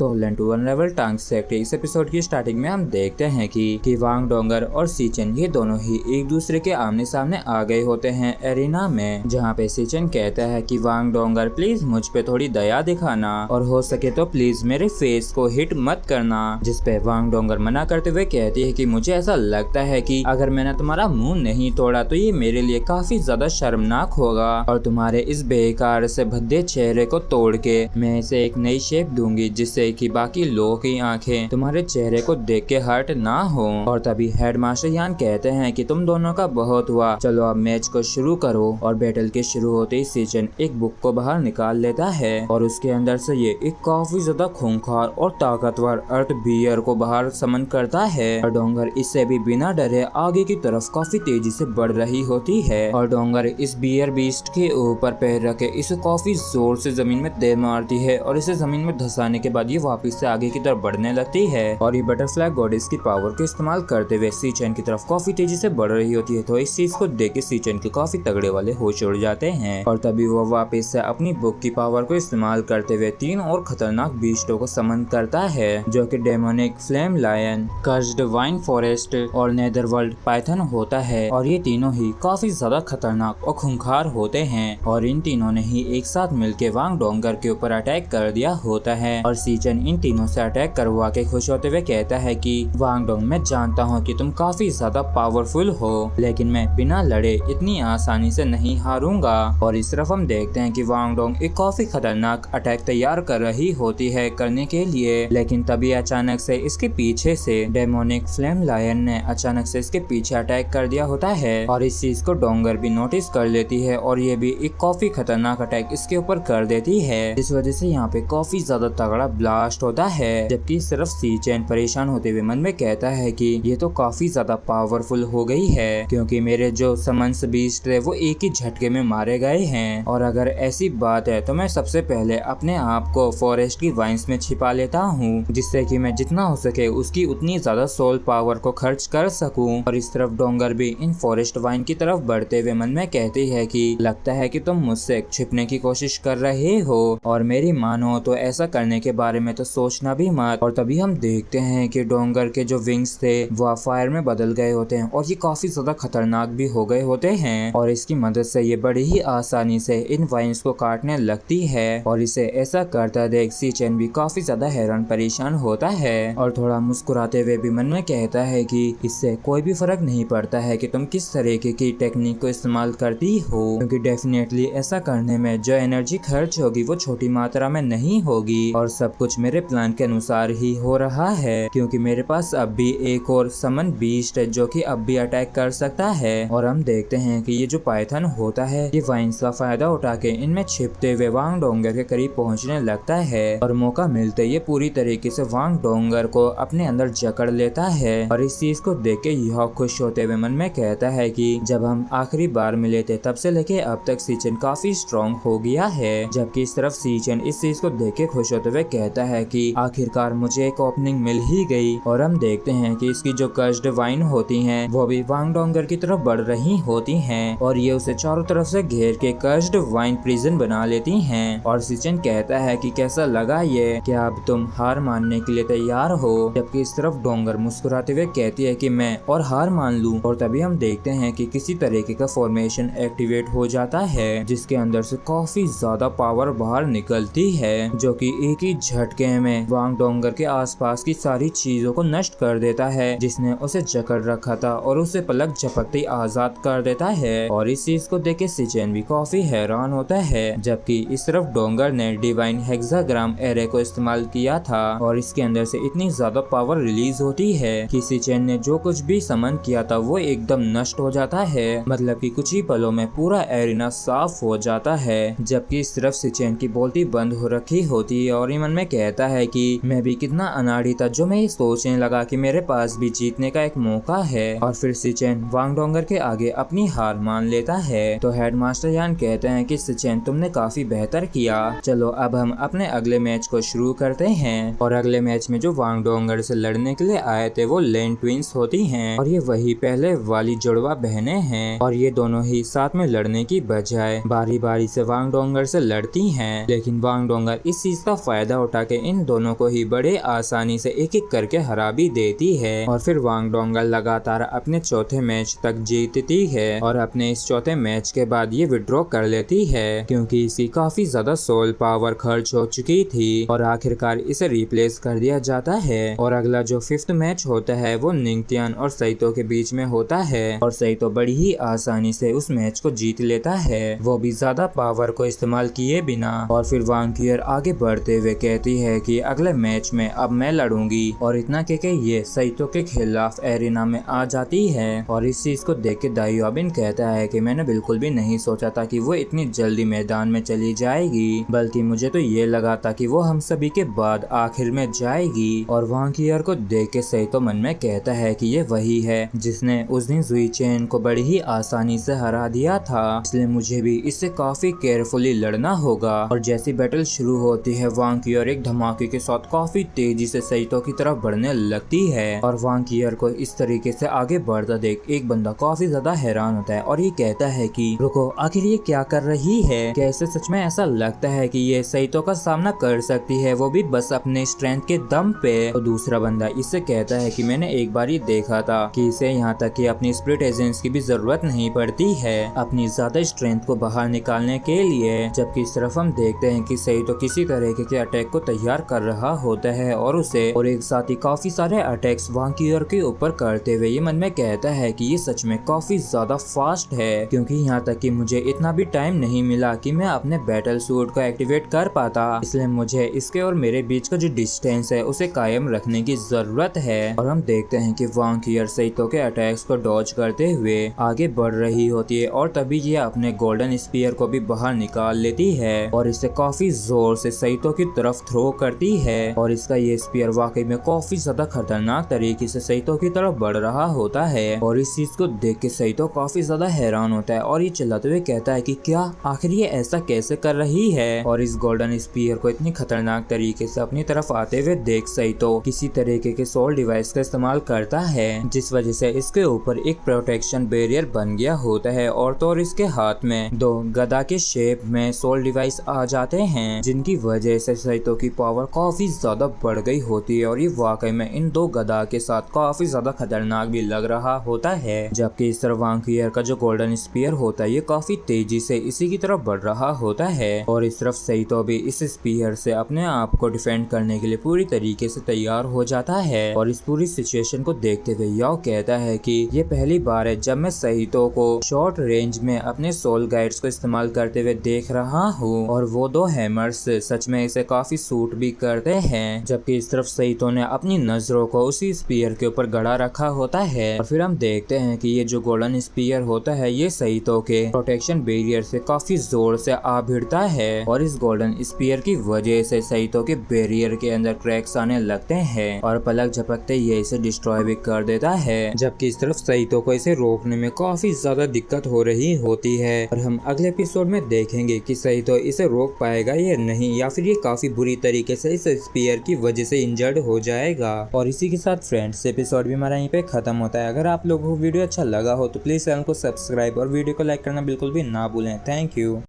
दोस्तों लेंटू वनरेबल टांग सेक्ट इस एपिसोड की स्टार्टिंग में हम देखते हैं कि वांग डोंगर और सीचन ये दोनों ही एक दूसरे के आमने सामने आ गए होते हैं एरिना में, जहाँ पे सीचन कहता है कि वांग डोंगर प्लीज मुझ पे थोड़ी दया दिखाना और हो सके तो प्लीज मेरे फेस को हिट मत करना। जिसपे वांग डोंगर मना करते हुए कहती है कि मुझे ऐसा लगता है कि अगर मैंने तुम्हारा मुंह नहीं तोड़ा तो ये मेरे लिए काफी ज्यादा शर्मनाक होगा और तुम्हारे इस बेकार से भद्दे चेहरे को तोड़ के मैं इसे एक नई शेप दूंगी जिससे कि बाकी लोगों की आंखें तुम्हारे चेहरे को देख के हर्ट ना हो। और तभी हेडमास्टर यान कहते हैं कि तुम दोनों का बहुत हुआ, चलो अब मैच को शुरू करो। और बैटल के शुरू होते ही सीचन एक बुक को बाहर निकाल लेता है और उसके अंदर से ये एक काफी ज्यादा खूंखार और ताकतवर अर्थ बियर को बाहर समन करता है और डोंगर इससे भी बिना डरे आगे की तरफ काफी तेजी से बढ़ रही होती है और डोंगर इस बियर बीस्ट के ऊपर पैर रखे इसे काफी जोर से जमीन में दे मारती है और इसे जमीन में धंसाने के बाद ये वापस से आगे की तरफ बढ़ने लगती है और ये बटरफ्लाई गॉडेस की पावर का इस्तेमाल करते हुए सीचन की तरफ काफी तेजी से बढ़ रही होती है। तो इस चीज को देख के सीचन के काफी तगड़े वाले होश उड़ जाते हैं और तभी वो वापस से अपनी बुक की पावर को इस्तेमाल करते हुए 3 और खतरनाक बीस्टों को समन करता है जो कि demonic, flame lion, cursed vine forest और नेदरवर्ल्ड पाइथन होता है। और ये तीनों ही काफी ज्यादा खतरनाक और खूंखार होते हैं और इन तीनों ने ही एक साथ मिलकर वांग डोंगर के ऊपर अटैक कर दिया होता है और सीचन इन तीनों से अटैक करवा के खुश होते हुए कहता है कि वांग डोंग मैं जानता हूँ कि तुम काफी ज्यादा पावरफुल हो लेकिन मैं बिना लड़े इतनी आसानी से नहीं हारूंगा। और इस तरफ हम देखते हैं कि वांग डोंग एक काफी खतरनाक अटैक तैयार कर रही होती है करने के लिए, लेकिन तभी अचानक से इसके पीछे से डेमोनिक फ्लेम लायन ने अचानक से इसके पीछे अटैक कर दिया होता है और इस चीज को डोंगर भी नोटिस कर लेती है और ये भी एक काफी खतरनाक अटैक इसके ऊपर कर देती है जिस वजह से यहाँ पे काफी ज्यादा तगड़ा ब्लास्ट होता है। जबकि सिर्फ सीचन परेशान होते हुए मन में कहता है कि ये तो काफी ज्यादा पावरफुल हो गई है क्योंकि मेरे जो समन्स बीस्ट थे वो एक ही झटके में मारे गए हैं और अगर ऐसी बात है तो मैं सबसे पहले अपने आप को फॉरेस्ट की वाइन्स में छिपा लेता हूँ जिससे कि मैं जितना हो सके उसकी उतनी ज्यादा सोल पावर को खर्च कर सकूं। और इस तरफ डोंगर भी इन फॉरेस्ट वाइन की तरफ बढ़ते हुए मन में कहती है कि लगता है कि तुम मुझसे छिपने की कोशिश कर रहे हो और मेरी मानो तो ऐसा करने के बारे में तो सोचना भी मत। और तभी हम देखते हैं कि डोंगर के जो विंग्स थे वो फायर में बदल गए होते हैं और ये काफी ज्यादा खतरनाक भी हो गए होते हैं और इसकी मदद से ये बड़ी ही आसानी से इन वाइन्स को काटने लगती है और इसे ऐसा करता देख सीचन भी काफी ज्यादा हैरान परेशान होता है और थोड़ा मुस्कुराते हुए भी मन में कहता है कि इससे कोई भी फर्क नहीं पड़ता है कि तुम किस तरीके की टेक्निक को इस्तेमाल करती हो क्योंकि डेफिनेटली ऐसा करने में जो एनर्जी खर्च होगी वो छोटी मात्रा में नहीं होगी और सब कुछ मेरे प्लान के अनुसार ही हो रहा है क्योंकि मेरे पास अब भी एक और समन बीस्ट है जो कि अब भी अटैक कर सकता है। और हम देखते हैं कि ये जो पाइथन होता है ये वाइन्स का फायदा उठा के इनमें छिपते हुए वांग डोंगर के करीब पहुंचने लगता है और मौका मिलते ये पूरी तरीके से वांग डोंगर को अपने अंदर जकड़ लेता है। और इस चीज को देख के यह खुश होते हुए मन में कहता है कि जब हम आखिरी बार मिले थे तब से लेके अब तक सीचन काफी स्ट्रॉन्ग हो गया है। जबकि इस तरफ सीचन इस चीज को देख के खुश होते हुए कहता है कि आखिरकार मुझे एक ओपनिंग मिल ही गई। और हम देखते हैं कि इसकी जो कर्स्ड वाइन होती हैं वो भी वांग डोंगर की तरफ बढ़ रही होती हैं और ये उसे चारों तरफ से घेर के कर्स्ड वाइन प्रिजन बना लेती हैं। और सीचन कहता है कि कैसा लगा ये, क्या अब तुम हार मानने के लिए तैयार हो। जबकि इस तरफ डोंगर मुस्कुराते हुए कहती है कि मैं और हार मान लूं। और तभी हम देखते हैं कि किसी तरीके का फॉर्मेशन एक्टिवेट हो जाता है जिसके अंदर से काफी ज्यादा पावर बाहर निकलती है जो कि एक ही झटके में वांग डोंगर के आसपास की सारी चीजों को नष्ट कर देता है जिसने उसे जकड़ रखा था और उसे पलक झपकते ही आजाद कर देता है। और इस चीज को देख के सीचन भी काफी हैरान होता है। जबकि इस तरफ डोंगर ने डिवाइन हेक्साग्राम एरे को इस्तेमाल किया था और इसके अंदर से इतनी ज्यादा पावर रिलीज होती है कि सीचन ने जो कुछ भी समन किया था वो एकदम नष्ट हो जाता है, मतलब कि कुछ ही पलों में पूरा एरिना साफ हो जाता है। जबकि इस तरफ सीचन की बोलती बंद हो रखी होती है और मन में कहता है कि मैं भी कितना अनाड़ी था जो मैं ये सोचने लगा कि मेरे पास भी जीतने का एक मौका है। और फिर सीचन वांग डोंगर के आगे अपनी हार मान लेता है। तो हेडमास्टर यान कहते हैं कि सीचन तुमने काफी बेहतर किया, चलो अब हम अपने अगले मैच को शुरू करते हैं। और अगले मैच में जो वांग डोंगर से लड़ने के लिए आए थे वो लेन ट्विंस होती हैं और ये वही पहले वाली जुड़वा बहनें हैं और ये दोनों ही साथ में लड़ने की बजाय बारी बारी से वांग डोंगर से लड़ती हैं। लेकिन वांग डोंगर इस चीज का फायदा उठा जाके इन दोनों को ही बड़े आसानी से एक एक करके हरा भी देती है। और फिर वांग डोंगर लगातार अपने चौथे मैच तक जीतती है और अपने इस चौथे मैच के बाद ये विड्रॉ कर लेती है क्योंकि इसकी काफी ज्यादा सोल पावर खर्च हो चुकी थी और आखिरकार इसे रिप्लेस कर दिया जाता है। और अगला जो 5th मैच होता है वो निंगथियान और साइतो के बीच में होता है और साइतो बड़ी ही आसानी से उस मैच को जीत लेता है, वो भी ज्यादा पावर को इस्तेमाल किए बिना। और फिर वांग क्यूअर आगे बढ़ते हुए कहती है कि अगले मैच में अब मैं लड़ूंगी और इतना कह के ये साइतो के खिलाफ एरिना में आ जाती है। और इस चीज को देख के दायोबिन कहता है कि मैंने बिल्कुल भी नहीं सोचा था कि वो इतनी जल्दी मैदान में चली जाएगी, बल्कि मुझे तो ये लगा था कि वो हम सभी के बाद आखिर में जाएगी। और वांग क्यूअर को देख के साइतो मन में कहता है कि ये वही है जिसने उस दिन जुई चेन को बड़ी ही आसानी से हरा दिया था, इसलिए मुझे भी इससे काफी केयरफुली लड़ना होगा। और जैसी बैटल शुरू होती है वांग क्यूअर एक धमाके के साथ काफी तेजी से साइतो की तरफ बढ़ने लगती है और वांग क्यूअर को इस तरीके से आगे बढ़ता देख एक बंदा काफी ज्यादा हैरान होता है और ये कहता है कि रुको, आखिर ये क्या कर रही है? कैसे सच में ऐसा लगता है कि ये साइतो का सामना कर सकती है, वो भी बस अपने स्ट्रेंथ के दम पे। तो दूसरा बंदा इससे कहता है कि मैंने एक बार ही देखा था कि इसे यहाँ तक कि अपनी स्प्लिट एजेंट्स की भी जरूरत नहीं पड़ती है अपनी ज्यादा स्ट्रेंथ को बाहर निकालने के लिए। जबकि इस तरफ हम देखते हैं कि साइतो किसी तरह के अटैक को तैयार कर रहा होता है और उसे और एक साथ ही काफी सारे अटैक्स वांग क्यूअर के ऊपर करते हुए ये मन में कहता है कि ये सच में काफी ज्यादा फास्ट है, क्योंकि यहाँ तक कि मुझे इतना भी टाइम नहीं मिला कि मैं अपने बैटल सूट को एक्टिवेट कर पाता, इसलिए मुझे इसके और मेरे बीच का जो डिस्टेंस है उसे कायम रखने की जरूरत है। और हम देखते हैं कि वांग क्यूअर साइतो के अटैक्स को डॉज करते हुए आगे बढ़ रही होती है और तभी ये अपने गोल्डन स्पीयर को भी बाहर निकाल लेती है और इसे काफी जोर से साइतो की तरफ थ्रो करती है। और इसका ये स्पीयर वाकई में काफी ज्यादा खतरनाक तरीके से साइतो की तरफ बढ़ रहा होता है और इस चीज को देख के साइतो काफी ज्यादा हैरान होता है और ये चिल्लाते हुए कहता है कि क्या आखिर ये ऐसा कैसे कर रही है। और इस गोल्डन स्पीयर को इतनी खतरनाक तरीके से अपनी तरफ आते हुए देख साइतो किसी तरीके के सोल डिवाइस का इस्तेमाल करता है, जिस वजह से इसके ऊपर एक प्रोटेक्शन बैरियर बन गया होता है और तो और इसके हाथ में 2 गदा के शेप में सोल डिवाइस आ जाते हैं, जिनकी वजह से साइतो की पावर काफी ज्यादा बढ़ गई होती है और ये वाकई में इन 2 गदा के साथ काफी ज्यादा खतरनाक भी लग रहा होता है। जबकि इस तरफ वांग क्यूअर का जो गोल्डन स्पीयर होता है ये काफी तेजी से इसी की तरफ बढ़ रहा होता है और इस तरफ साइतो भी इस स्पीयर से अपने आप को डिफेंड करने के लिए पूरी तरीके से तैयार हो जाता है। और इस पूरी सिचुएशन को देखते हुए याओ कहता है कि ये पहली बार है जब मैं साइतो को शॉर्ट रेंज में अपने सोल गाइड्स को इस्तेमाल करते हुए देख रहा हूँ और वो 2 हैमर्स सच में इसे काफी सूट भी करते हैं। जबकि इस तरफ साइतो ने अपनी नजरों को उसी स्पीयर के ऊपर गड़ा रखा होता है और फिर हम देखते हैं कि ये जो गोल्डन स्पीयर होता है ये साइतो के प्रोटेक्शन बैरियर से काफी जोर से आ भिड़ता है और इस गोल्डन स्पीयर की वजह से साइतो के बैरियर के अंदर क्रैक्स आने लगते हैं और पलक झपकते ये इसे डिस्ट्रॉय भी कर देता है। जबकि इस तरफ साइतो को इसे रोकने में काफी ज्यादा दिक्कत हो रही होती है और हम अगले एपिसोड में देखेंगे कि साइतो इसे रोक पाएगा या नहीं, या फिर ये काफी बुरी तरीके से इस स्पीयर की वजह से इंजर्ड हो जाएगा। और इसी के साथ फ्रेंड्स एपिसोड भी हमारा यहीं पे खत्म होता है। अगर आप लोगों को वीडियो अच्छा लगा हो तो प्लीज चैनल को सब्सक्राइब और वीडियो को लाइक करना बिल्कुल भी ना भूलें। Thank you.